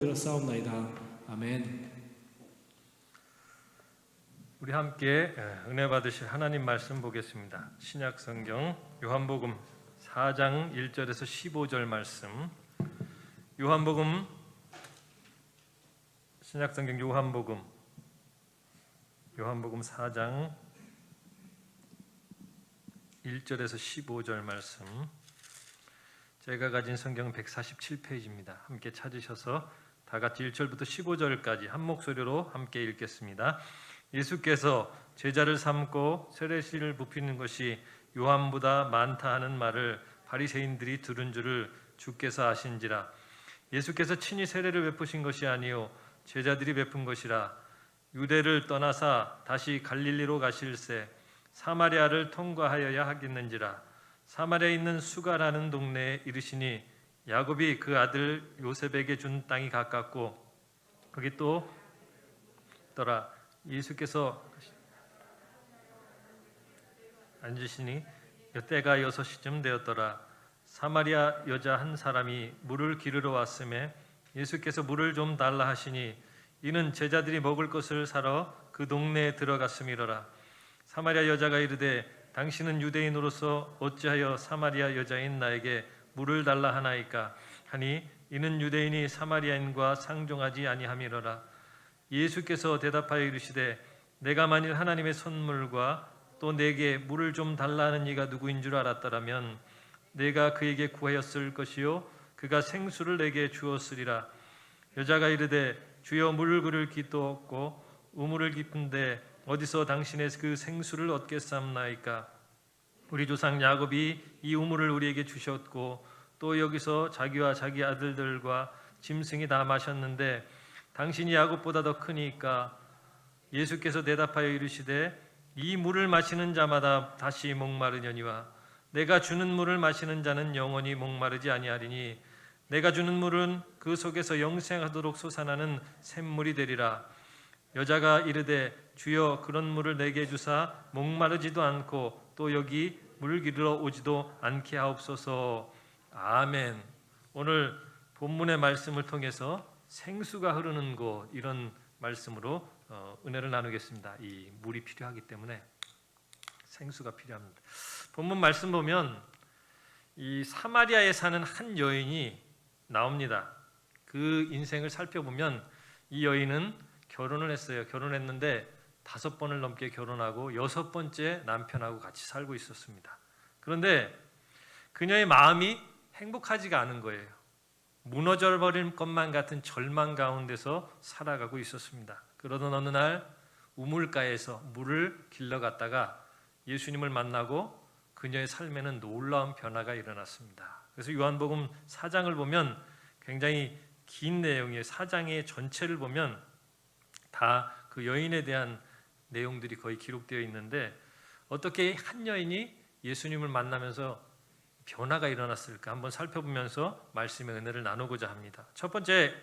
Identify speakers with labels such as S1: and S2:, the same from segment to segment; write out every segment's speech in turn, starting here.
S1: 들었사옵나이다. 아멘.
S2: 우리 함께 은혜 받으실 하나님 말씀 보겠습니다. 신약 성경 요한복음 4장 1절에서 15절 말씀. 요한복음 신약 성경 요한복음 4장 1절에서 15절 말씀. 제가 가진 성경 147페이지입니다. 함께 찾으셔서 다 같이 1절부터 15절까지 한 목소리로 함께 읽겠습니다. 예수께서 제자를 삼고 세례를 부피는 것이 요한보다 많다 하는 말을 바리새인들이 들은 줄을 주께서 아신지라. 예수께서 친히 세례를 베푸신 것이 아니요 제자들이 베푼 것이라. 유대를 떠나사 다시 갈릴리로 가실새 사마리아를 통과하여야 하겠는지라. 사마리아에 있는 수가라는 동네에 이르시니 야곱이 그 아들 요셉에게 준 땅이 가깝고 거기 또 있더라. 예수께서 앉으시니 때가 6시쯤 되었더라. 사마리아 여자 한 사람이 물을 기르러 왔음에 예수께서 물을 좀 달라 하시니 이는 제자들이 먹을 것을 사러 그 동네에 들어갔음이로라. 사마리아 여자가 이르되 당신은 유대인으로서 어찌하여 사마리아 여자인 나에게 물을 달라 하나이까 하니 이는 유대인이 사마리아인과 상종하지 아니함이로라. 예수께서 대답하여 이르시되 내가 만일 하나님의 선물과 또 내게 물을 좀 달라 하는 이가 누구인 줄 알았더라면 내가 그에게 구하였을 것이요 그가 생수를 내게 주었으리라. 여자가 이르되 주여 물을 그를 기도 없고 우물을 깊은데 어디서 당신의 그 생수를 얻겠사옵나이까. 우리 조상 야곱이 이 우물을 우리에게 주셨고 또 여기서 자기와 자기 아들들과 짐승이 다 마셨는데 당신이 야곱보다 더 크니까. 예수께서 대답하여 이르시되 이 물을 마시는 자마다 다시 목마르려니와 내가 주는 물을 마시는 자는 영원히 목마르지 아니하리니 내가 주는 물은 그 속에서 영생하도록 솟아나는 샘물이 되리라. 여자가 이르되 주여 그런 물을 내게 주사 목마르지도 않고 또 여기 물 기르러 오지도 않게 하옵소서. 아멘. 오늘 본문의 말씀을 통해서 생수가 흐르는 곳, 이런 말씀으로 은혜를 나누겠습니다. 이 물이 필요하기 때문에 생수가 필요합니다. 본문 말씀 보면 이 사마리아에 사는 한 여인이 나옵니다. 그 인생을 살펴보면 이 여인은 결혼을 했어요. 결혼했는데 5번을 넘게 결혼하고 6번째 남편하고 같이 살고 있었습니다. 그런데 그녀의 마음이 행복하지가 않은 거예요. 무너져버릴 것만 같은 절망 가운데서 살아가고 있었습니다. 그러던 어느 날 우물가에서 물을 길러갔다가 예수님을 만나고 그녀의 삶에는 놀라운 변화가 일어났습니다. 그래서 요한복음 4장을 보면 굉장히 긴 내용이에요. 4장의 전체를 보면 다 그 여인에 대한 내용들이 거의 기록되어 있는데 어떻게 한 여인이 예수님을 만나면서 변화가 일어났을까 한번 살펴보면서 말씀의 은혜를 나누고자 합니다. 첫 번째,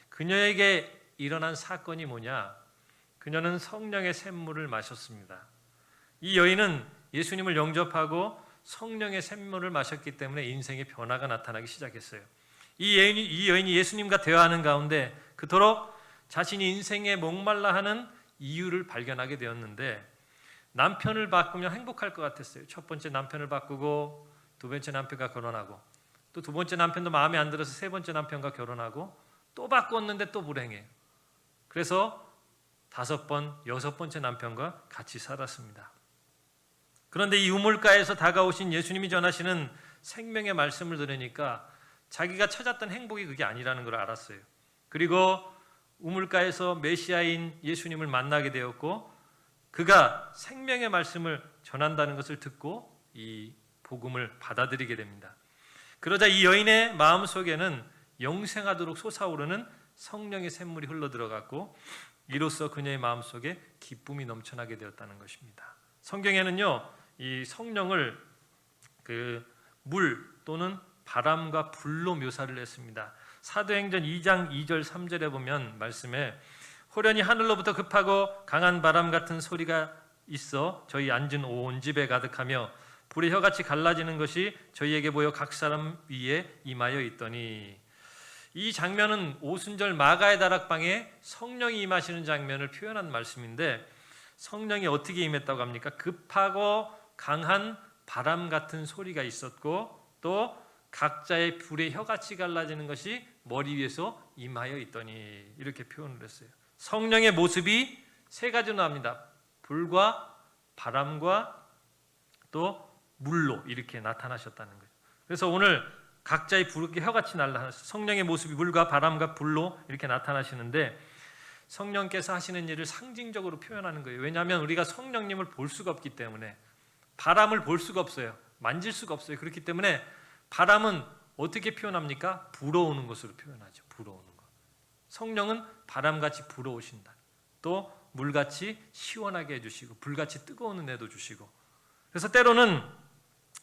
S2: 그녀에게 일어난 사건이 뭐냐? 그녀는 성령의 샘물을 마셨습니다. 이 여인은 예수님을 영접하고 성령의 샘물을 마셨기 때문에 인생의 변화가 나타나기 시작했어요. 이 여인이 예수님과 대화하는 가운데 그토록 자신이 인생에 목말라 하는 이유를 발견하게 되었는데 남편을 바꾸면 행복할 것 같았어요. 첫 번째 남편을 바꾸고 두 번째 남편과 결혼하고 또 두 번째 남편도 마음에 안 들어서 세 번째 남편과 결혼하고 또 바꿨는데 또 불행해요. 그래서 5번, 6번째 남편과 같이 살았습니다. 그런데 이 우물가에서 다가오신 예수님이 전하시는 생명의 말씀을 들으니까 자기가 찾았던 행복이 그게 아니라는 걸 알았어요. 그리고 우물가에서 메시아인 예수님을 만나게 되었고 그가 생명의 말씀을 전한다는 것을 듣고 이 복음을 받아들이게 됩니다. 그러자 이 여인의 마음속에는 영생하도록 솟아오르는 성령의 샘물이 흘러들어갔고 이로써 그녀의 마음속에 기쁨이 넘쳐나게 되었다는 것입니다. 성경에는요, 이 성령을 그 물 또는 바람과 불로 묘사를 했습니다. 사도행전 2장 2절 3절에 보면 말씀에 호련히 하늘로부터 급하고 강한 바람 같은 소리가 있어 저희 앉은 온 집에 가득하며 불의 혀같이 갈라지는 것이 저희에게 보여 각 사람 위에 임하여 있더니 이 장면은 오순절 마가의 다락방에 성령이 임하시는 장면을 표현한 말씀인데 성령이 어떻게 임했다고 합니까? 급하고 강한 바람 같은 소리가 있었고 또 각자의 불의 혀같이 갈라지는 것이 머리 위에서 임하여 있더니 이렇게 표현을 했어요. 성령의 모습이 세 가지로 나옵니다. 불과 바람과 또 물로 이렇게 나타나셨다는 거예요. 그래서 오늘 각자의 불의 혀같이 날라서 성령의 모습이 물과 바람과 불로 이렇게 나타나시는데 성령께서 하시는 일을 상징적으로 표현하는 거예요. 왜냐하면 우리가 성령님을 볼 수가 없기 때문에 바람을 볼 수가 없어요. 만질 수가 없어요. 그렇기 때문에 바람은 어떻게 표현합니까? 불어오는 것으로 표현하죠. 불어오는 것. 성령은 바람같이 불어오신다. 또 물같이 시원하게 해주시고 불같이 뜨거운 은혜도 주시고 그래서 때로는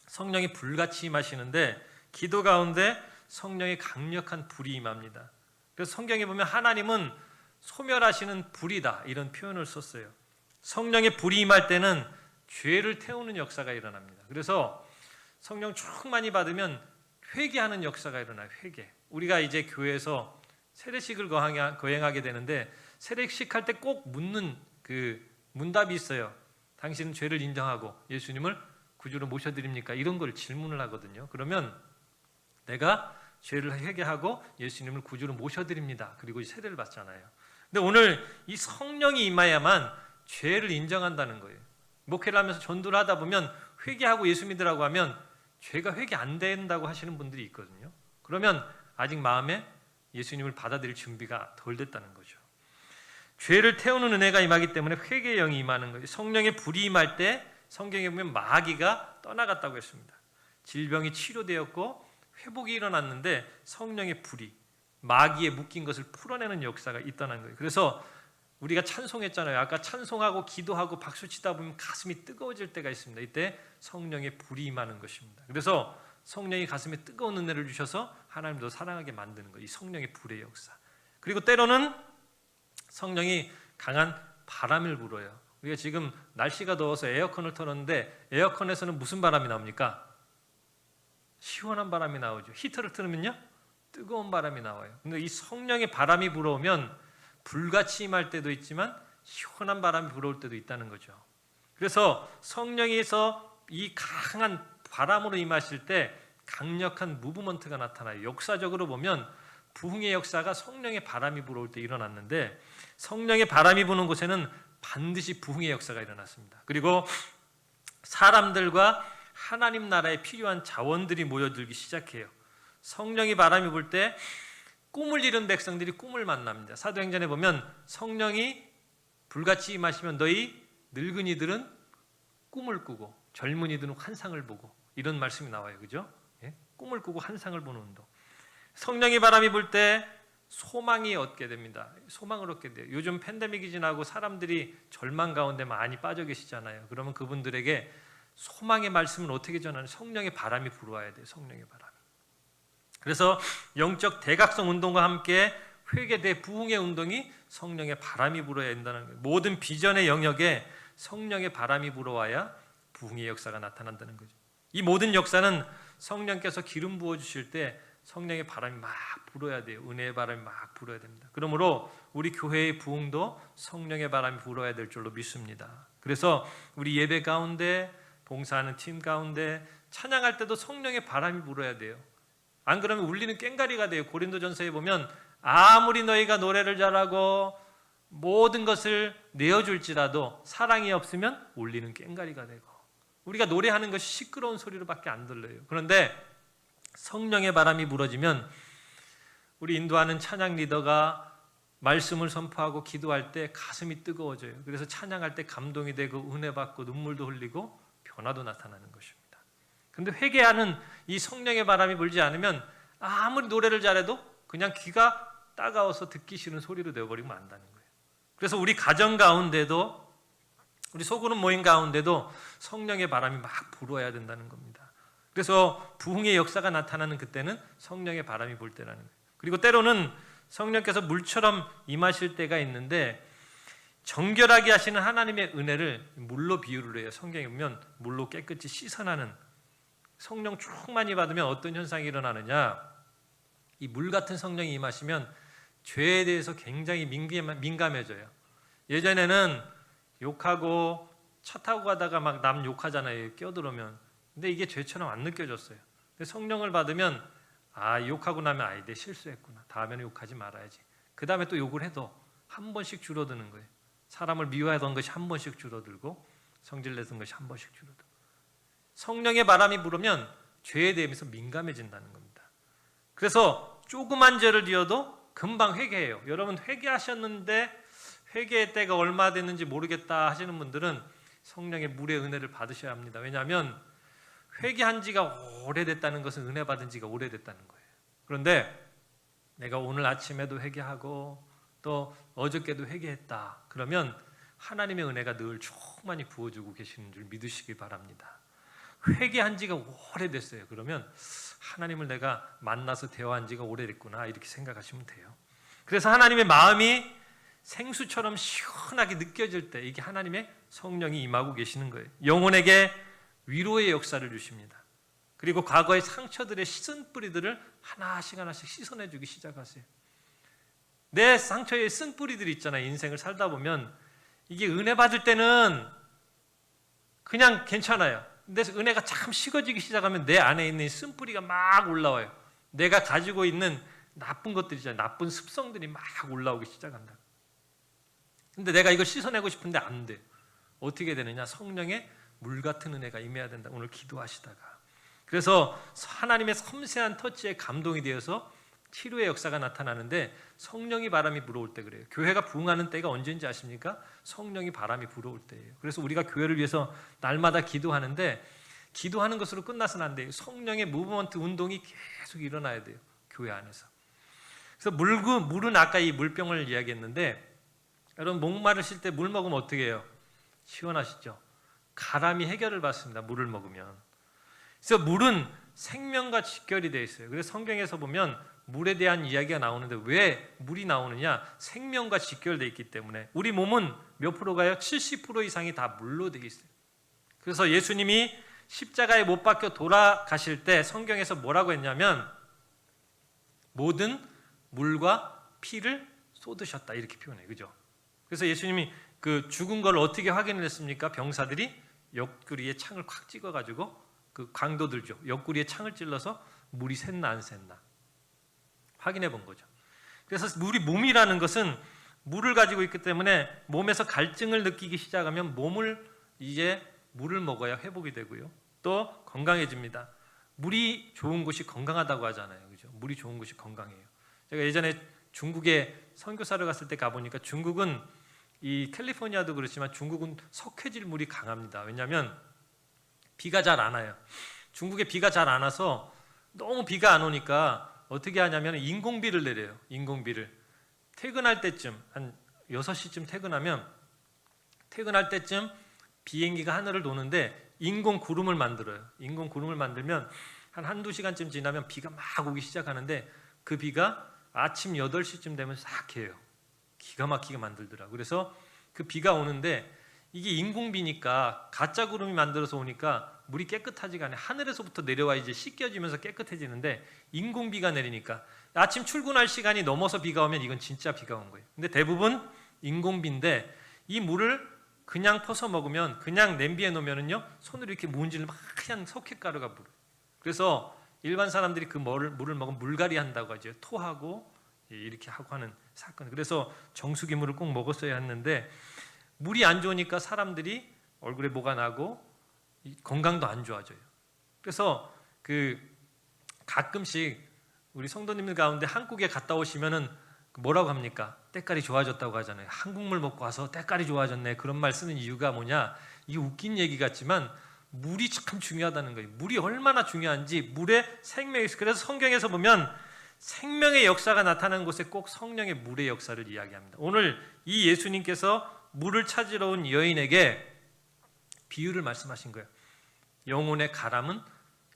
S2: 성령이 불같이 임하시는데 기도 가운데 성령의 강력한 불이 임합니다. 그래서 성경에 보면 하나님은 소멸하시는 불이다 이런 표현을 썼어요. 성령의 불이 임할 때는 죄를 태우는 역사가 일어납니다. 그래서 성령 충만히 받으면 회개하는 역사가 일어나요. 회개. 우리가 이제 교회에서 세례식을 거행하게 되는데 세례식 할 때 꼭 묻는 그 문답이 있어요. 당신은 죄를 인정하고 예수님을 구주로 모셔드립니까? 이런 걸 질문을 하거든요. 그러면 내가 죄를 회개하고 예수님을 구주로 모셔드립니다. 그리고 세례를 받잖아요. 근데 오늘 이 성령이 임해야만 죄를 인정한다는 거예요. 목회를 하면서 전도를 하다 보면 회개하고 예수 믿으라고 하면 죄가 회개 안 된다고 하시는 분들이 있거든요. 그러면 아직 마음에 예수님을 받아들일 준비가 덜 됐다는 거죠. 죄를 태우는 은혜가 임하기 때문에 회개의 영이 임하는 거예요. 성령의 불이 임할 때 성경에 보면 마귀가 떠나갔다고 했습니다. 질병이 치료되었고 회복이 일어났는데 성령의 불이 마귀에 묶인 것을 풀어내는 역사가 있다는 거예요. 그래서 우리가 찬송했잖아요. 아까 찬송하고 기도하고 박수치다 보면 가슴이 뜨거워질 때가 있습니다. 이때 성령의 불이 임하는 것입니다. 그래서 성령이 가슴에 뜨거운 은혜를 주셔서 하나님도 사랑하게 만드는 거예요. 이 성령의 불의 역사. 그리고 때로는 성령이 강한 바람을 불어요. 우리가 지금 날씨가 더워서 에어컨을 틀었는데 에어컨에서는 무슨 바람이 나옵니까? 시원한 바람이 나오죠. 히터를 틀으면요 뜨거운 바람이 나와요. 근데 이 성령의 바람이 불어오면 불같이 임할 때도 있지만 시원한 바람이 불어올 때도 있다는 거죠. 그래서 성령에서 이 강한 바람으로 임하실 때 강력한 무브먼트가 나타나요. 역사적으로 보면 부흥의 역사가 성령의 바람이 불어올 때 일어났는데 성령의 바람이 부는 곳에는 반드시 부흥의 역사가 일어났습니다. 그리고 사람들과 하나님 나라에 필요한 자원들이 모여들기 시작해요. 성령이 바람이 불 때 꿈을 이룬 백성들이 꿈을 만납니다. 사도행전에 보면 성령이 불같이 임하시면 너희 늙은이들은 꿈을 꾸고 젊은이들은 환상을 보고 이런 말씀이 나와요. 그죠? 예? 꿈을 꾸고 환상을 보는 운동. 성령의 바람이 불 때 소망이 얻게 됩니다. 소망을 얻게 돼요. 요즘 팬데믹이 지나고 사람들이 절망 가운데 많이 빠져 계시잖아요. 그러면 그분들에게 소망의 말씀을 어떻게 전하는? 성령의 바람이 불어와야 돼요. 성령의 바람이. 그래서 영적 대각성 운동과 함께 회개대 부흥의 운동이 성령의 바람이 불어야 된다는 거예요. 모든 비전의 영역에 성령의 바람이 불어와야 부흥의 역사가 나타난다는 거죠. 이 모든 역사는 성령께서 기름 부어주실 때 성령의 바람이 막 불어야 돼요. 은혜의 바람이 막 불어야 됩니다. 그러므로 우리 교회의 부흥도 성령의 바람이 불어야 될 줄로 믿습니다. 그래서 우리 예배 가운데 봉사하는 팀 가운데 찬양할 때도 성령의 바람이 불어야 돼요. 안 그러면 울리는 꽹가리가 돼요. 고린도전서에 보면 아무리 너희가 노래를 잘하고 모든 것을 내어줄지라도 사랑이 없으면 울리는 꽹가리가 되고 우리가 노래하는 것이 시끄러운 소리로밖에 안 들려요. 그런데 성령의 바람이 불어지면 우리 인도하는 찬양 리더가 말씀을 선포하고 기도할 때 가슴이 뜨거워져요. 그래서 찬양할 때 감동이 되고 은혜 받고 눈물도 흘리고 변화도 나타나는 것입니다. 그런데 회개하는 이 성령의 바람이 불지 않으면 아무리 노래를 잘해도 그냥 귀가 따가워서 듣기 싫은 소리로 되어버리면 안다는 거예요. 그래서 우리 가정 가운데도 우리 소그룹 모임 가운데도 성령의 바람이 막 불어야 된다는 겁니다. 그래서 부흥의 역사가 나타나는 그때는 성령의 바람이 불 때라는 거예요. 그리고 때로는 성령께서 물처럼 임하실 때가 있는데 정결하게 하시는 하나님의 은혜를 물로 비유를 해요. 성경에 보면 물로 깨끗이 씻어나는 성령 충만히 받으면 어떤 현상이 일어나느냐? 이 물 같은 성령이 임하시면 죄에 대해서 굉장히 민감해져요. 예전에는 욕하고 차 타고 가다가 막 남 욕하잖아요. 끼어들으면. 근데 이게 죄처럼 안 느껴졌어요. 근데 성령을 받으면 욕하고 나면 내 실수했구나. 다음에는 욕하지 말아야지. 그 다음에 또 욕을 해도 한 번씩 줄어드는 거예요. 사람을 미워하던 것이 한 번씩 줄어들고 성질내던 것이 한 번씩 줄어들고. 성령의 바람이 불으면 죄에 대해서 민감해진다는 겁니다. 그래서 조그만 죄를 지어도 금방 회개해요. 여러분 회개하셨는데 회개의 때가 얼마 됐는지 모르겠다 하시는 분들은 성령의 물의 은혜를 받으셔야 합니다. 왜냐하면 회개한 지가 오래됐다는 것은 은혜 받은 지가 오래됐다는 거예요. 그런데 내가 오늘 아침에도 회개하고 또 어저께도 회개했다. 그러면 하나님의 은혜가 늘 충만히 부어주고 계시는 줄 믿으시기 바랍니다. 회개한 지가 오래됐어요. 그러면 하나님을 내가 만나서 대화한 지가 오래됐구나 이렇게 생각하시면 돼요. 그래서 하나님의 마음이 생수처럼 시원하게 느껴질 때 이게 하나님의 성령이 임하고 계시는 거예요. 영혼에게 위로의 역사를 주십니다. 그리고 과거의 상처들의 씻은 뿌리들을 하나씩 씻어내주기 시작하세요. 내 상처에 쓴 뿌리들이 있잖아요. 인생을 살다 보면 이게 은혜 받을 때는 그냥 괜찮아요. 근데 은혜가 참 식어지기 시작하면 내 안에 있는 쓴 뿌리가 막 올라와요. 내가 가지고 있는 나쁜 것들이 있잖아요. 나쁜 습성들이 막 올라오기 시작한다. 근데 내가 이걸 씻어내고 싶은데 안 돼. 어떻게 되느냐? 성령의 물 같은 은혜가 임해야 된다. 오늘 기도하시다가. 그래서 하나님의 섬세한 터치에 감동이 되어서 치료의 역사가 나타나는데 성령이 바람이 불어올 때 그래요. 교회가 부흥하는 때가 언제인지 아십니까? 성령이 바람이 불어올 때예요. 그래서 우리가 교회를 위해서 날마다 기도하는데 기도하는 것으로 끝나서는 안 돼요. 성령의 무브먼트 운동이 계속 일어나야 돼요. 교회 안에서. 그래서 물은 아까 이 물병을 이야기했는데 여러분 목마르실 때 물 먹으면 어떻게 해요? 시원하시죠? 가람이 해결을 받습니다. 물을 먹으면. 그래서 물은 생명과 직결이 되어 있어요. 그래서 성경에서 보면 물에 대한 이야기가 나오는데 왜 물이 나오느냐? 생명과 직결되어 있기 때문에. 우리 몸은 몇 프로가요? 70% 이상이 다 물로 되어 있어요. 그래서 예수님이 십자가에 못 박혀 돌아가실 때 성경에서 뭐라고 했냐면 모든 물과 피를 쏟으셨다 이렇게 표현해요. 그죠? 그래서 예수님이 그 죽은 걸 어떻게 확인을 했습니까? 병사들이 옆구리에 창을 콱 찍어가지고 그 강도들죠. 옆구리에 창을 찔러서 물이 샜나 안 샜나 확인해 본 거죠. 그래서 우리 몸이라는 것은 물을 가지고 있기 때문에 몸에서 갈증을 느끼기 시작하면 물을 먹어야 회복이 되고요. 또 건강해집니다. 물이 좋은 곳이 건강하다고 하잖아요. 그죠? 물이 좋은 곳이 건강해요. 제가 예전에 중국에 선교사를 갔을 때 가보니까 중국은 이 캘리포니아도 그렇지만 중국은 석회질 물이 강합니다. 왜냐하면 비가 잘 안 와요. 중국에 비가 잘 안 와서 너무 비가 안 오니까 어떻게 하냐면 인공비를 내려요. 인공비를. 퇴근할 때쯤 한 6시쯤 퇴근할 때쯤 비행기가 하늘을 도는데 인공 구름을 만들어요. 인공 구름을 만들면 한두 시간쯤 지나면 비가 막 오기 시작하는데 그 비가 아침 8시쯤 되면 싹 해요. 기가 막히게 만들더라고요. 그래서 그 비가 오는데 이게 인공비니까 가짜 구름이 만들어서 오니까 물이 깨끗하지가 않아요. 하늘에서부터 내려와 이제 씻겨지면서 깨끗해지는데 인공비가 내리니까 아침 출근할 시간이 넘어서 비가 오면 이건 진짜 비가 온 거예요. 근데 대부분 인공비인데 이 물을 그냥 퍼서 먹으면 그냥 냄비에 놓으면은요 손으로 이렇게 문지르면 하얀 석회가루가 물어요. 그래서 일반 사람들이 그 물을 먹으면 물갈이 한다고 하죠. 토하고 이렇게 하고 하는 사건. 그래서 정수기 물을 꼭 먹었어야 했는데 물이 안 좋으니까 사람들이 얼굴에 뭐가 나고 건강도 안 좋아져요. 그래서 가끔씩 우리 성도님들 가운데 한국에 갔다 오시면은 뭐라고 합니까? 때깔이 좋아졌다고 하잖아요. 한국물 먹고 와서 때깔이 좋아졌네. 그런 말 쓰는 이유가 뭐냐? 이게 웃긴 얘기 같지만 물이 참 중요하다는 거예요. 물이 얼마나 중요한지 물의 생명이 있어요. 그래서 성경에서 보면 생명의 역사가 나타나는 곳에 꼭 성령의 물의 역사를 이야기합니다. 오늘 이 예수님께서 물을 찾으러 온 여인에게 비유를 말씀하신 거예요. 영혼의 가람은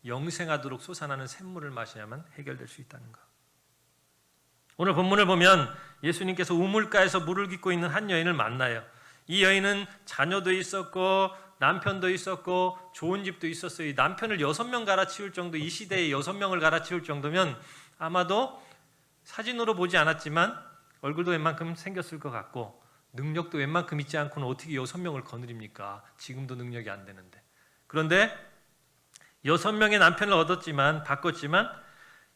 S2: 영생하도록 솟아나는 샘물을 마셔야만 해결될 수 있다는 것. 오늘 본문을 보면 예수님께서 우물가에서 물을 깃고 있는 한 여인을 만나요. 이 여인은 자녀도 있었고 남편도 있었고 좋은 집도 있었어요. 이 남편을 6명 갈아치울 정도, 이 시대에 6명을 갈아치울 정도면 아마도 사진으로 보지 않았지만 얼굴도 웬만큼 생겼을 것 같고 능력도 웬만큼 있지 않고는 어떻게 6명을 거느립니까? 지금도 능력이 안 되는데. 그런데 6명의 남편을 얻었지만 바꿨지만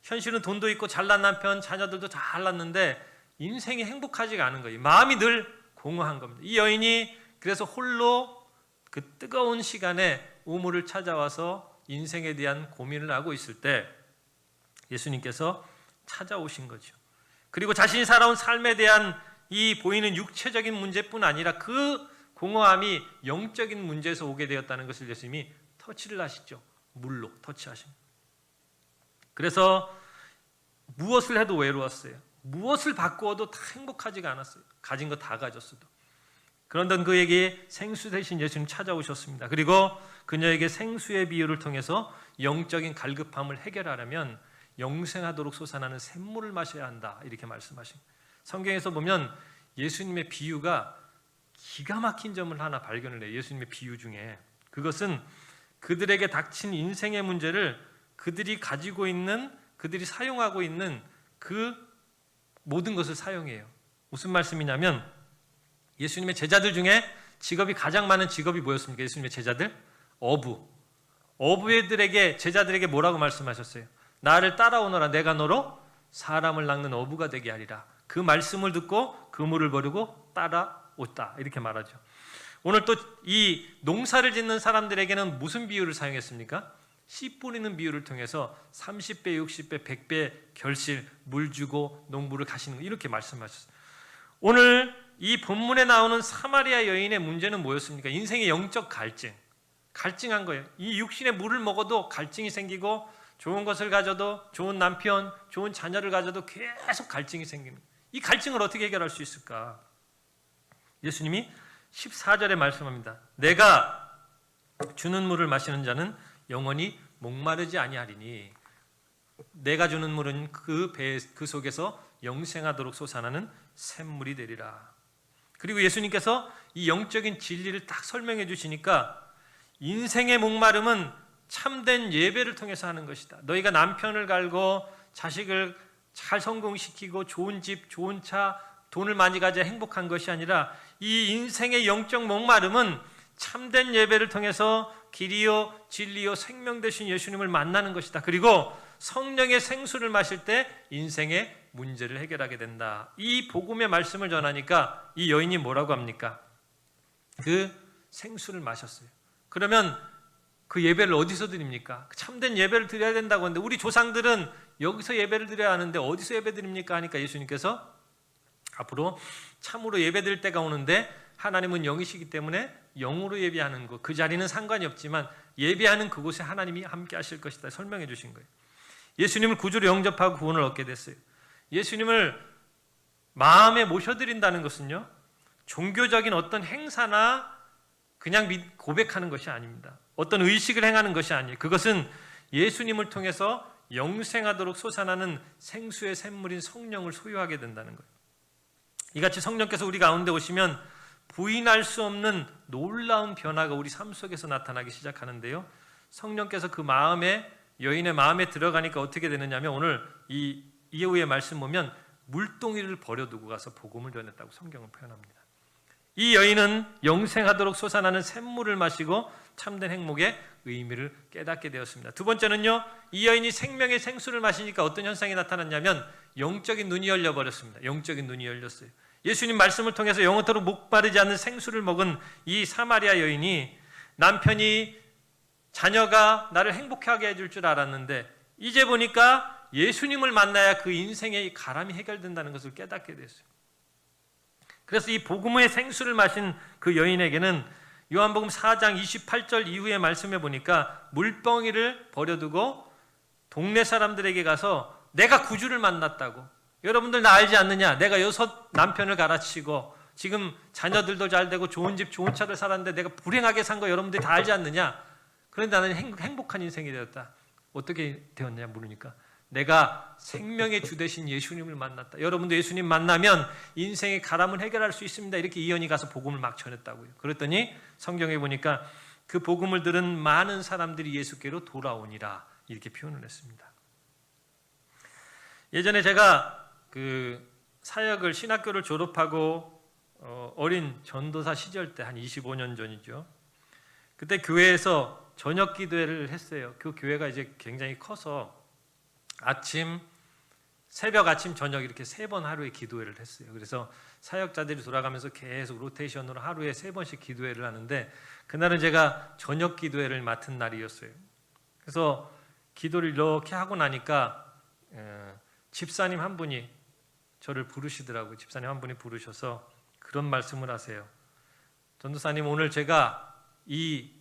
S2: 현실은 돈도 있고 잘난 남편, 자녀들도 잘났는데 인생이 행복하지가 않은 거예요. 마음이 늘 공허한 겁니다. 이 여인이 그래서 홀로 그 뜨거운 시간에 우물을 찾아와서 인생에 대한 고민을 하고 있을 때 예수님께서 찾아오신 거죠. 그리고 자신이 살아온 삶에 대한 이 보이는 육체적인 문제뿐 아니라 그 공허함이 영적인 문제에서 오게 되었다는 것을 예수님이 터치를 하시죠. 물로 터치하십니다. 그래서 무엇을 해도 외로웠어요. 무엇을 바꾸어도 다 행복하지가 않았어요. 가진 거 다 가졌어도. 그런데 그에게 생수 대신 예수님 찾아오셨습니다. 그리고 그녀에게 생수의 비유를 통해서 영적인 갈급함을 해결하려면 영생하도록 솟아나는 샘물을 마셔야 한다 이렇게 말씀하십니다. 성경에서 보면 예수님의 비유가 기가 막힌 점을 하나 발견을 해요. 예수님의 비유 중에 그것은 그들에게 닥친 인생의 문제를 그들이 가지고 있는, 그들이 사용하고 있는 그 모든 것을 사용해요. 무슨 말씀이냐면 예수님의 제자들 중에 직업이 가장 많은 직업이 뭐였습니까? 예수님의 제자들? 어부. 어부애들에게, 제자들에게 뭐라고 말씀하셨어요? 나를 따라오너라. 내가 너로 사람을 낚는 어부가 되게 하리라. 그 말씀을 듣고 그물을 버리고 따라왔다. 이렇게 말하죠. 오늘 또 이 농사를 짓는 사람들에게는 무슨 비유를 사용했습니까? 씨 뿌리는 비유를 통해서 30배, 60배, 100배 결실, 물 주고 농부를 가시는 거 이렇게 말씀하셨어요. 오늘 이 본문에 나오는 사마리아 여인의 문제는 뭐였습니까? 인생의 영적 갈증한 거예요. 이 육신의 물을 먹어도 갈증이 생기고 좋은 것을 가져도, 좋은 남편, 좋은 자녀를 가져도 계속 갈증이 생깁니다. 이 갈증을 어떻게 해결할 수 있을까? 예수님이 14절에 말씀합니다. 내가 주는 물을 마시는 자는 영원히 목마르지 아니하리니 내가 주는 물은 그 속에서 영생하도록 솟아나는 샘물이 되리라. 그리고 예수님께서 이 영적인 진리를 딱 설명해 주시니까 인생의 목마름은 참된 예배를 통해서 하는 것이다. 너희가 남편을 갈고 자식을 잘 성공시키고 좋은 집, 좋은 차, 돈을 많이 가져야 행복한 것이 아니라 이 인생의 영적 목마름은 참된 예배를 통해서 길이요 진리요 생명 되신 예수님을 만나는 것이다. 그리고 성령의 생수를 마실 때 인생의 문제를 해결하게 된다. 이 복음의 말씀을 전하니까 이 여인이 뭐라고 합니까? 그 생수를 마셨어요. 그러면 그 예배를 어디서 드립니까? 참된 예배를 드려야 된다고 하는데 우리 조상들은 여기서 예배를 드려야 하는데 어디서 예배 드립니까? 하니까 예수님께서 앞으로 참으로 예배 드릴 때가 오는데 하나님은 영이시기 때문에 영으로 예배하는 것, 그 자리는 상관이 없지만 예배하는 그곳에 하나님이 함께 하실 것이다 설명해 주신 거예요. 예수님을 구주로 영접하고 구원을 얻게 됐어요. 예수님을 마음에 모셔드린다는 것은요, 종교적인 어떤 행사나 그냥 고백하는 것이 아닙니다. 어떤 의식을 행하는 것이 아니에요. 그것은 예수님을 통해서 영생하도록 솟아나는 생수의 샘물인 성령을 소유하게 된다는 거예요. 이같이 성령께서 우리 가운데 오시면 부인할 수 없는 놀라운 변화가 우리 삶 속에서 나타나기 시작하는데요. 성령께서 그 마음에, 여인의 마음에 들어가니까 어떻게 되느냐면 오늘 이 이후의 말씀 보면 물동이를 버려두고 가서 복음을 전했다고 성경은 표현합니다. 이 여인은 영생하도록 솟아나는 샘물을 마시고 참된 행복의 의미를 깨닫게 되었습니다. 두 번째는요, 이 여인이 생명의 생수를 마시니까 어떤 현상이 나타났냐면 영적인 눈이 열려버렸습니다. 영적인 눈이 열렸어요. 예수님 말씀을 통해서 영원토록 목마르지 않는 생수를 먹은 이 사마리아 여인이 남편이, 자녀가 나를 행복하게 해줄 줄 알았는데 이제 보니까 예수님을 만나야 그 인생의 가람이 해결된다는 것을 깨닫게 됐어요. 그래서 이 복음의 생수를 마신 그 여인에게는 요한복음 4장 28절 이후의 말씀에 보니까 물병이를 버려두고 동네 사람들에게 가서 내가 구주를 만났다고, 여러분들 나 알지 않느냐, 내가 6 남편을 갈아치고 지금 자녀들도 잘 되고 좋은 집 좋은 차를 살았는데 내가 불행하게 산 거 여러분들이 다 알지 않느냐. 그런데 나는 행복한 인생이 되었다. 어떻게 되었냐 물으니까 내가 생명의 주 되신 예수님을 만났다. 여러분도 예수님 만나면 인생의 가람을 해결할 수 있습니다. 이렇게 이 여인이 가서 복음을 막 전했다고요. 그랬더니 성경에 보니까 그 복음을 들은 많은 사람들이 예수께로 돌아오니라 이렇게 표현을 했습니다. 예전에 제가 그 사역을 신학교를 졸업하고 어린 전도사 시절 때 한 25년 전이죠. 그때 교회에서 저녁 기도회를 했어요. 그 교회가 이제 굉장히 커서 새벽, 아침, 저녁 이렇게 3번 하루에 기도회를 했어요. 그래서 사역자들이 돌아가면서 계속 로테이션으로 하루에 3번씩 기도회를 하는데 그날은 제가 저녁 기도회를 맡은 날이었어요. 그래서 기도를 이렇게 하고 나니까 집사님 한 분이 저를 부르시더라고요. 집사님 한 분이 부르셔서 그런 말씀을 하세요. 전도사님, 오늘 제가 이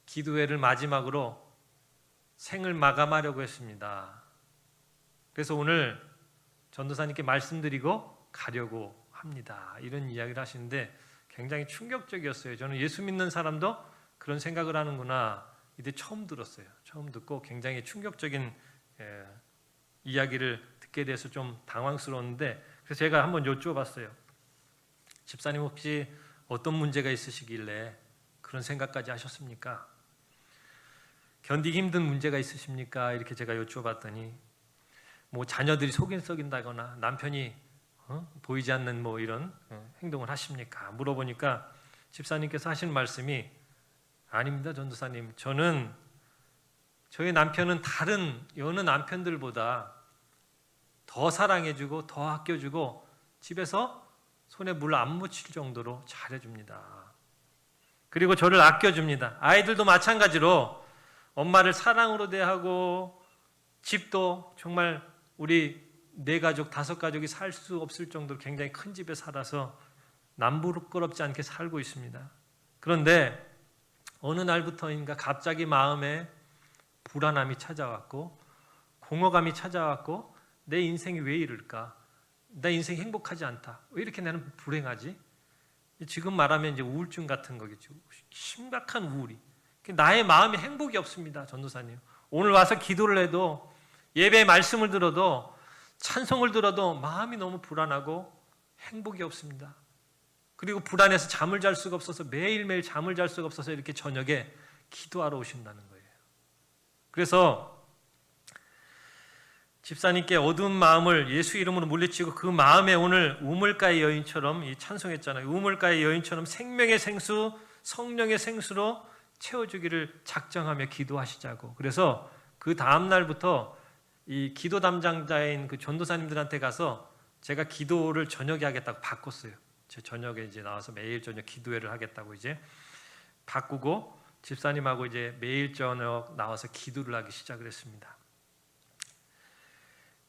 S2: 기도회를 마지막으로 생을 마감하려고 했습니다. 그래서 오늘 전도사님께 말씀드리고 가려고 합니다. 이런 이야기를 하시는데 굉장히 충격적이었어요. 저는 예수 믿는 사람도 그런 생각을 하는구나. 이때 처음 들었어요. 처음 듣고 굉장히 충격적인 이야기를 듣게 돼서 좀 당황스러웠는데 그래서 제가 한번 여쭤봤어요. 집사님 혹시 어떤 문제가 있으시길래 그런 생각까지 하셨습니까? 견디기 힘든 문제가 있으십니까? 이렇게 제가 여쭤봤더니 뭐 자녀들이 속인 썩인다거나 남편이 보이지 않는 뭐 이런 행동을 하십니까? 물어보니까 집사님께서 하신 말씀이 아닙니다, 전도사님. 저희 남편은 다른 여느 남편들보다 더 사랑해주고 더 아껴주고 집에서 손에 물 안 묻힐 정도로 잘해줍니다. 그리고 저를 아껴줍니다. 아이들도 마찬가지로 엄마를 사랑으로 대하고 집도 정말 우리 4가족, 5가족이 살 수 없을 정도로 굉장히 큰 집에 살아서 남부럽지 않게 살고 있습니다. 그런데 어느 날부터인가 갑자기 마음에 불안함이 찾아왔고 공허감이 찾아왔고 내 인생이 왜 이럴까? 내 인생이 행복하지 않다. 왜 이렇게 나는 불행하지? 지금 말하면 이제 우울증 같은 거겠죠. 심각한 우울이. 나의 마음에 행복이 없습니다, 전도사님. 오늘 와서 기도를 해도 예배의 말씀을 들어도 찬송을 들어도 마음이 너무 불안하고 행복이 없습니다. 그리고 불안해서 잠을 잘 수가 없어서 매일매일 잠을 잘 수가 없어서 이렇게 저녁에 기도하러 오신다는 거예요. 그래서 집사님께 어두운 마음을 예수 이름으로 물리치고 그 마음에 오늘 우물가의 여인처럼 이 찬송했잖아요. 우물가의 여인처럼 생명의 생수, 성령의 생수로 채워주기를 작정하며 기도하시자고. 그래서 그 다음 날부터 이 기도 담당자인 그 전도사님들한테 가서 제가 기도를 저녁에 하겠다고 바꿨어요. 제 저녁에 이제 나와서 매일 저녁 기도회를 하겠다고 이제 바꾸고 집사님하고 이제 매일 저녁 나와서 기도를 하기 시작을 했습니다.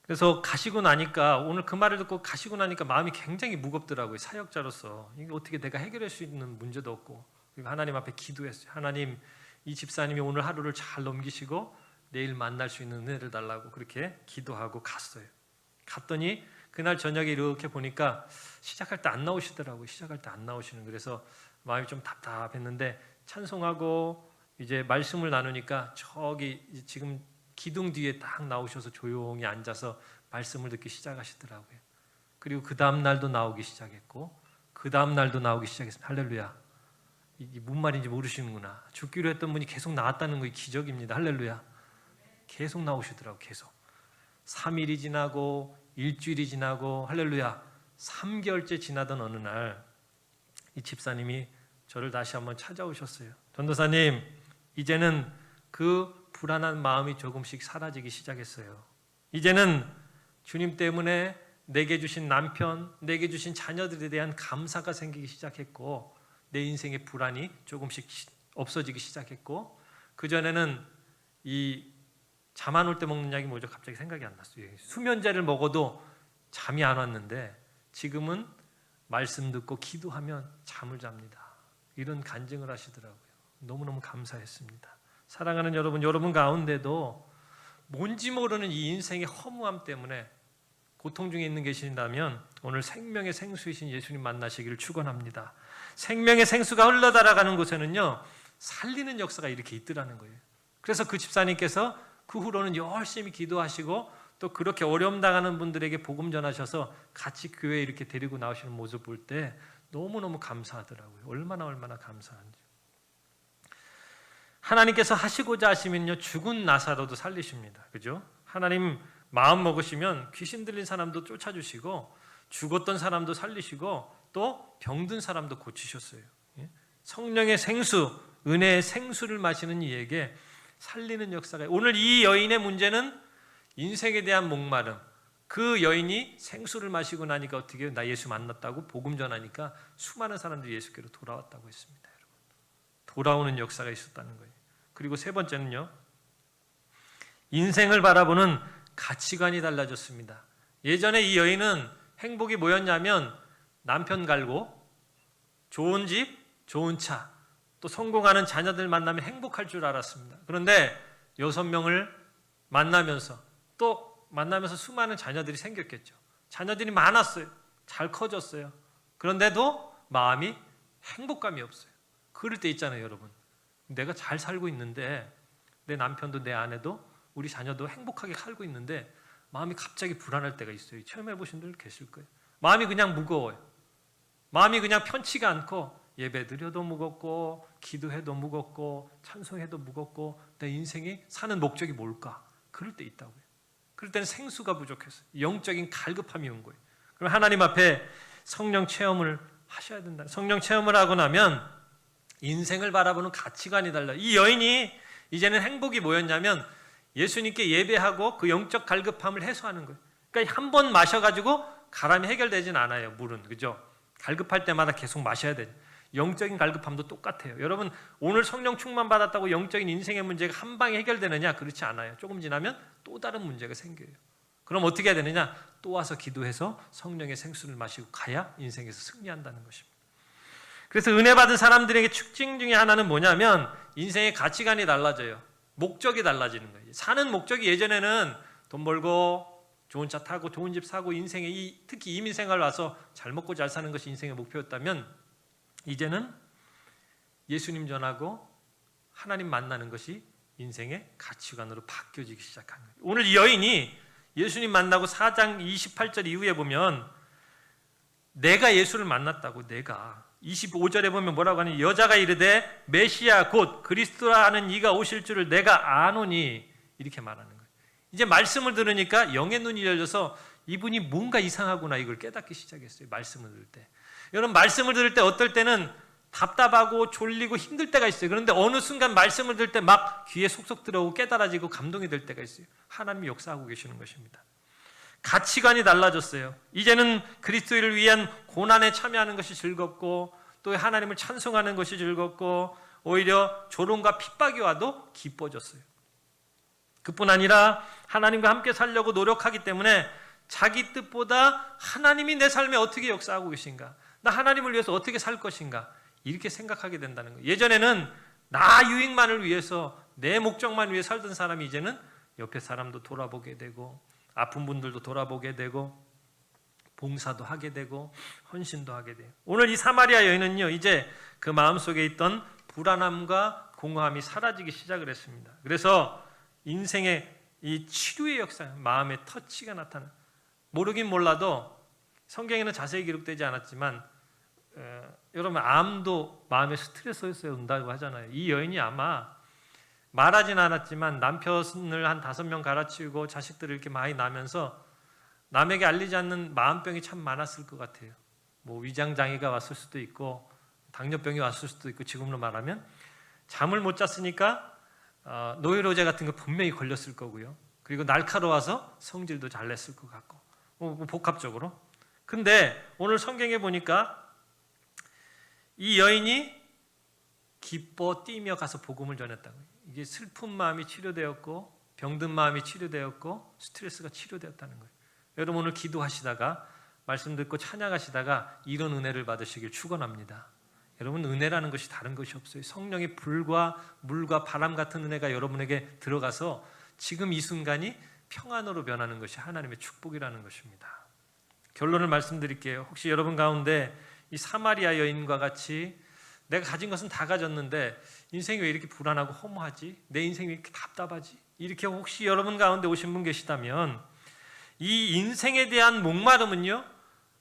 S2: 그래서 가시고 나니까 오늘 그 말을 듣고 가시고 나니까 마음이 굉장히 무겁더라고요. 사역자로서 이게 어떻게 내가 해결할 수 있는 문제도 없고 그리고 하나님 앞에 기도했어요. 하나님, 이 집사님이 오늘 하루를 잘 넘기시고 내일 만날 수 있는 은혜를 달라고 그렇게 기도하고 갔어요. 갔더니 그날 저녁에 이렇게 보니까 시작할 때 안 나오시더라고요. 시작할 때 안 나오시는. 그래서 마음이 좀 답답했는데 찬송하고 이제 말씀을 나누니까 저기 지금 기둥 뒤에 딱 나오셔서 조용히 앉아서 말씀을 듣기 시작하시더라고요. 그리고 그 다음 날도 나오기 시작했고 그 다음 날도 나오기 시작했습니다. 할렐루야. 이게 무슨 말인지 모르시는구나. 죽기로 했던 분이 계속 나왔다는 거 기적입니다. 할렐루야. 계속 나오시더라고요. 계속 3일이 지나고 일주일이 지나고 할렐루야 3개월째 지나던 어느 날 이 집사님이 저를 다시 한번 찾아오셨어요. 전도사님, 이제는 그 불안한 마음이 조금씩 사라지기 시작했어요. 이제는 주님 때문에 내게 주신 남편, 내게 주신 자녀들에 대한 감사가 생기기 시작했고 내 인생의 불안이 조금씩 없어지기 시작했고 그전에는 이 잠 안 올 때 먹는 약이 뭐죠? 갑자기 생각이 안 났어요. 수면제를 먹어도 잠이 안 왔는데 지금은 말씀 듣고 기도하면 잠을 잡니다. 이런 간증을 하시더라고요. 너무너무 감사했습니다. 사랑하는 여러분 가운데도 뭔지 모르는 이 인생의 허무함 때문에 고통 중에 있는 계신다면 오늘 생명의 생수이신 예수님 만나시기를 축원합니다. 생명의 생수가 흘러달아가는 곳에는요 살리는 역사가 이렇게 있더라는 거예요. 그래서 그 집사님께서 그 후로는 열심히 기도하시고 또 그렇게 어려움 당하는 분들에게 복음 전하셔서 같이 교회에 이렇게 데리고 나오시는 모습 볼 때 너무너무 감사하더라고요. 얼마나 감사한지. 하나님께서 하시고자 하시면요 죽은 나사로도 살리십니다. 그죠? 하나님 마음 먹으시면 귀신 들린 사람도 쫓아주시고 죽었던 사람도 살리시고 또 병든 사람도 고치셨어요. 성령의 생수, 은혜의 생수를 마시는 이에게 살리는 역사가, 오늘 이 여인의 문제는 인생에 대한 목마름. 그 여인이 생수를 마시고 나니까 어떻게 해요? 나 예수 만났다고 복음 전하니까 수많은 사람들이 예수께로 돌아왔다고 했습니다. 여러분, 돌아오는 역사가 있었다는 거예요. 그리고 세 번째는요, 인생을 바라보는 가치관이 달라졌습니다. 예전에 이 여인은 행복이 뭐였냐면 남편 갈고 좋은 집, 좋은 차, 또 성공하는 자녀들 만나면 행복할 줄 알았습니다. 그런데 6명을 만나면서 또 만나면서 수많은 자녀들이 생겼겠죠. 자녀들이 많았어요. 잘 커졌어요. 그런데도 마음이 행복감이 없어요. 그럴 때 있잖아요, 여러분. 내가 잘 살고 있는데 내 남편도 내 아내도 우리 자녀도 행복하게 살고 있는데 마음이 갑자기 불안할 때가 있어요. 체험해 보신 분들 계실 거예요. 마음이 그냥 무거워요. 마음이 그냥 편치가 않고 예배 드려도 무겁고 기도해도 무겁고 찬송해도 무겁고 내 인생이 사는 목적이 뭘까? 그럴 때 있다고요. 그럴 때는 생수가 부족해서 영적인 갈급함이 온 거예요. 그럼 하나님 앞에 성령 체험을 하셔야 된다. 성령 체험을 하고 나면 인생을 바라보는 가치관이 달라요. 이 여인이 이제는 행복이 뭐였냐면 예수님께 예배하고 그 영적 갈급함을 해소하는 거예요. 그러니까 한 번 마셔가지고 가람이 해결되진 않아요. 물은, 그죠? 갈급할 때마다 계속 마셔야 돼요. 영적인 갈급함도 똑같아요. 여러분, 오늘 성령 충만 받았다고 영적인 인생의 문제가 한 방에 해결되느냐? 그렇지 않아요. 조금 지나면 또 다른 문제가 생겨요. 그럼 어떻게 해야 되느냐? 또 와서 기도해서 성령의 생수를 마시고 가야 인생에서 승리한다는 것입니다. 그래서 은혜 받은 사람들에게 특징 중에 하나는 뭐냐면 인생의 가치관이 달라져요. 목적이 달라지는 거예요. 사는 목적이 예전에는 돈 벌고 좋은 차 타고 좋은 집 사고 인생의 특히 이민생활 와서 잘 먹고 잘 사는 것이 인생의 목표였다면 이제는 예수님 전하고 하나님 만나는 것이 인생의 가치관으로 바뀌어지기 시작한 거예요. 오늘 이 여인이 예수님 만나고 4장 28절 이후에 보면 내가 예수를 만났다고, 내가 25절에 보면 뭐라고 하니, 여자가 이르되 메시아 곧 그리스도라 하는 이가 오실 줄을 내가 아노니, 이렇게 말하는 거예요. 이제 말씀을 들으니까 영의 눈이 열려서 이분이 뭔가 이상하구나 이걸 깨닫기 시작했어요. 말씀을 들을 때. 여러분, 말씀을 들을 때 어떨 때는 답답하고 졸리고 힘들 때가 있어요. 그런데 어느 순간 말씀을 들을 때 막 귀에 속속 들어오고 깨달아지고 감동이 될 때가 있어요. 하나님이 역사하고 계시는 것입니다. 가치관이 달라졌어요. 이제는 그리스도를 위한 고난에 참여하는 것이 즐겁고 또 하나님을 찬송하는 것이 즐겁고 오히려 조롱과 핍박이 와도 기뻐졌어요. 그뿐 아니라 하나님과 함께 살려고 노력하기 때문에 자기 뜻보다 하나님이 내 삶에 어떻게 역사하고 계신가, 나 하나님을 위해서 어떻게 살 것인가, 이렇게 생각하게 된다는 거예요. 예전에는 나 유익만을 위해서 내 목적만 위해 살던 사람이 이제는 옆에 사람도 돌아보게 되고 아픈 분들도 돌아보게 되고 봉사도 하게 되고 헌신도 하게 돼요. 오늘 이 사마리아 여인은요, 이제 그 마음속에 있던 불안함과 공허함이 사라지기 시작을 했습니다. 그래서 인생의 이 치료의 역사, 마음의 터치가 나타나. 모르긴 몰라도 성경에는 자세히 기록되지 않았지만 여러분, 암도 마음의 스트레스에서 온다고 하잖아요. 이 여인이 아마 말하진 않았지만 남편을 한 5명 갈아치우고 자식들을 이렇게 많이 낳으면서 남에게 알리지 않는 마음병이 참 많았을 것 같아요. 뭐 위장장애가 왔을 수도 있고 당뇨병이 왔을 수도 있고, 지금으로 말하면 잠을 못 잤으니까 노이로제 같은 거 분명히 걸렸을 거고요. 그리고 날카로워서 성질도 잘 냈을 것 같고, 복합적으로. 근데 오늘 성경에 보니까 이 여인이 기뻐 뛰며 가서 복음을 전했다고. 이게 슬픈 마음이 치료되었고 병든 마음이 치료되었고 스트레스가 치료되었다는 거예요. 여러분, 오늘 기도하시다가 말씀 듣고 찬양하시다가 이런 은혜를 받으시길 축원합니다. 여러분, 은혜라는 것이 다른 것이 없어요. 성령의 불과 물과 바람 같은 은혜가 여러분에게 들어가서 지금 이 순간이 평안으로 변하는 것이 하나님의 축복이라는 것입니다. 결론을 말씀드릴게요. 혹시 여러분 가운데 이 사마리아 여인과 같이 내가 가진 것은 다 가졌는데 인생이 왜 이렇게 불안하고 허무하지? 내 인생이 왜 이렇게 답답하지? 이렇게 혹시 여러분 가운데 오신 분 계시다면 이 인생에 대한 목마름은요,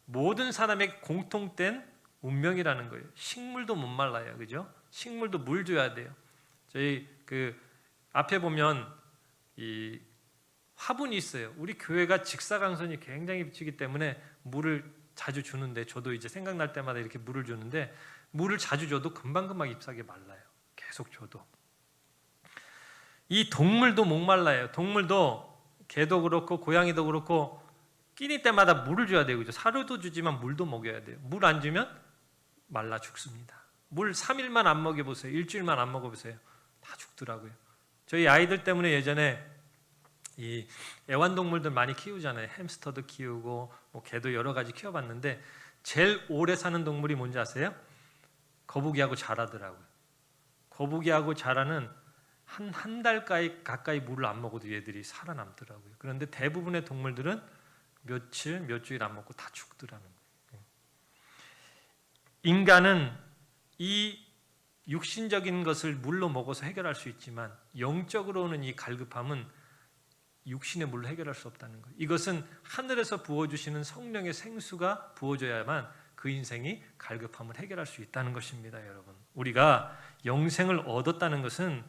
S2: 모든 사람의 공통된 운명이라는 거예요. 식물도 못 말라요, 그죠? 식물도 물 줘야 돼요. 저희 그 앞에 보면 이 화분이 있어요. 우리 교회가 직사광선이 굉장히 비치기 때문에 물을 자주 주는데, 저도 이제 생각날 때마다 이렇게 물을 주는데, 물을 자주 줘도 금방금방 잎사귀 말라요. 계속 줘도. 이 동물도 목말라요. 동물도 개도 그렇고 고양이도 그렇고 끼니 때마다 물을 줘야 되고, 사료도 주지만 물도 먹여야 돼요. 물 안 주면 말라 죽습니다. 물 3일만 안 먹여보세요. 일주일만 안 먹어보세요. 다 죽더라고요. 저희 아이들 때문에 예전에 이 애완동물들 많이 키우잖아요. 햄스터도 키우고 뭐 개도 여러 가지 키워봤는데, 제일 오래 사는 동물이 뭔지 아세요? 거북이하고 자라더라고요. 거북이하고 자라는 한 달 가까이 물을 안 먹어도 얘들이 살아남더라고요. 그런데 대부분의 동물들은 몇 주일 안 먹고 다 죽더라는 거예요. 인간은 이 육신적인 것을 물로 먹어서 해결할 수 있지만, 영적으로는 이 갈급함은 육신의 물로 해결할 수 없다는 거예요. 이것은 하늘에서 부어주시는 성령의 생수가 부어져야만 그 인생이 갈급함을 해결할 수 있다는 것입니다. 여러분, 우리가 영생을 얻었다는 것은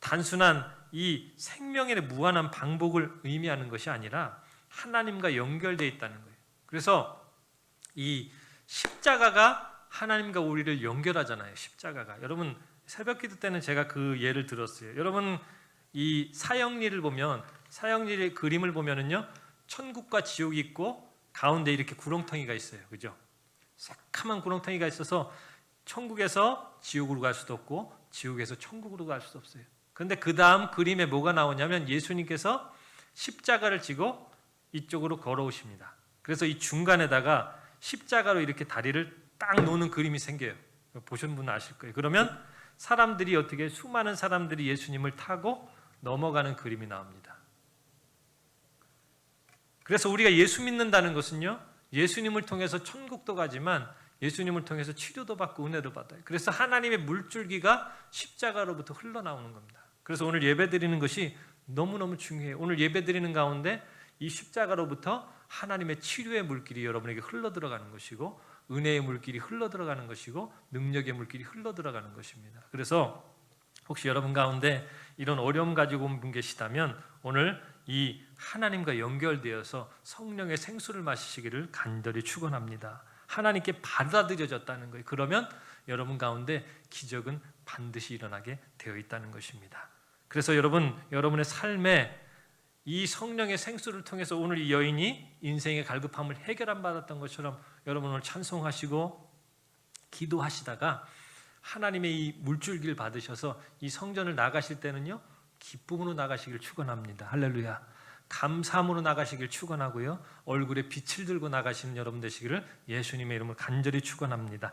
S2: 단순한 이 생명의 무한한 방복을 의미하는 것이 아니라 하나님과 연결되어 있다는 거예요. 그래서 이 십자가가 하나님과 우리를 연결하잖아요. 십자가가. 여러분, 새벽기도 때는 제가 그 예를 들었어요. 여러분, 이 사형리를 보면, 사형리의 그림을 보면은요, 천국과 지옥이 있고 가운데 이렇게 구렁텅이가 있어요. 그죠? 새카만 구렁텅이가 있어서 천국에서 지옥으로 갈 수도 없고 지옥에서 천국으로 갈 수도 없어요. 그런데 그 다음 그림에 뭐가 나오냐면, 예수님께서 십자가를 지고 이쪽으로 걸어오십니다. 그래서 이 중간에다가 십자가로 이렇게 다리를 딱 놓는 그림이 생겨요. 보신 분은 아실 거예요. 그러면 사람들이 어떻게, 수많은 사람들이 예수님을 타고 넘어가는 그림이 나옵니다. 그래서 우리가 예수 믿는다는 것은요, 예수님을 통해서 천국도 가지만 예수님을 통해서 치료도 받고 은혜도 받아요. 그래서 하나님의 물줄기가 십자가로부터 흘러나오는 겁니다. 그래서 오늘 예배드리는 것이 너무너무 중요해요. 오늘 예배드리는 가운데 이 십자가로부터 하나님의 치료의 물길이 여러분에게 흘러들어가는 것이고, 은혜의 물길이 흘러들어가는 것이고, 능력의 물길이 흘러들어가는 것입니다. 그래서 혹시 여러분 가운데 이런 어려움 가지고 온 분 계시다면, 오늘 이 하나님과 연결되어서 성령의 생수를 마시기를 간절히 축원합니다. 하나님께 받아들여졌다는 거예요. 그러면 여러분 가운데 기적은 반드시 일어나게 되어 있다는 것입니다. 그래서 여러분, 여러분의 삶에 이 성령의 생수를 통해서 오늘 이 여인이 인생의 갈급함을 해결 안 받았던 것처럼 여러분 오늘 찬송하시고 기도하시다가 하나님의 이 물줄기를 받으셔서 이 성전을 나가실 때는요, 기쁨으로 나가시길 축원합니다. 할렐루야. 감사함으로 나가시길 축원하고요, 얼굴에 빛을 들고 나가시는 여러분 되시기를 예수님의 이름으로 간절히 축원합니다.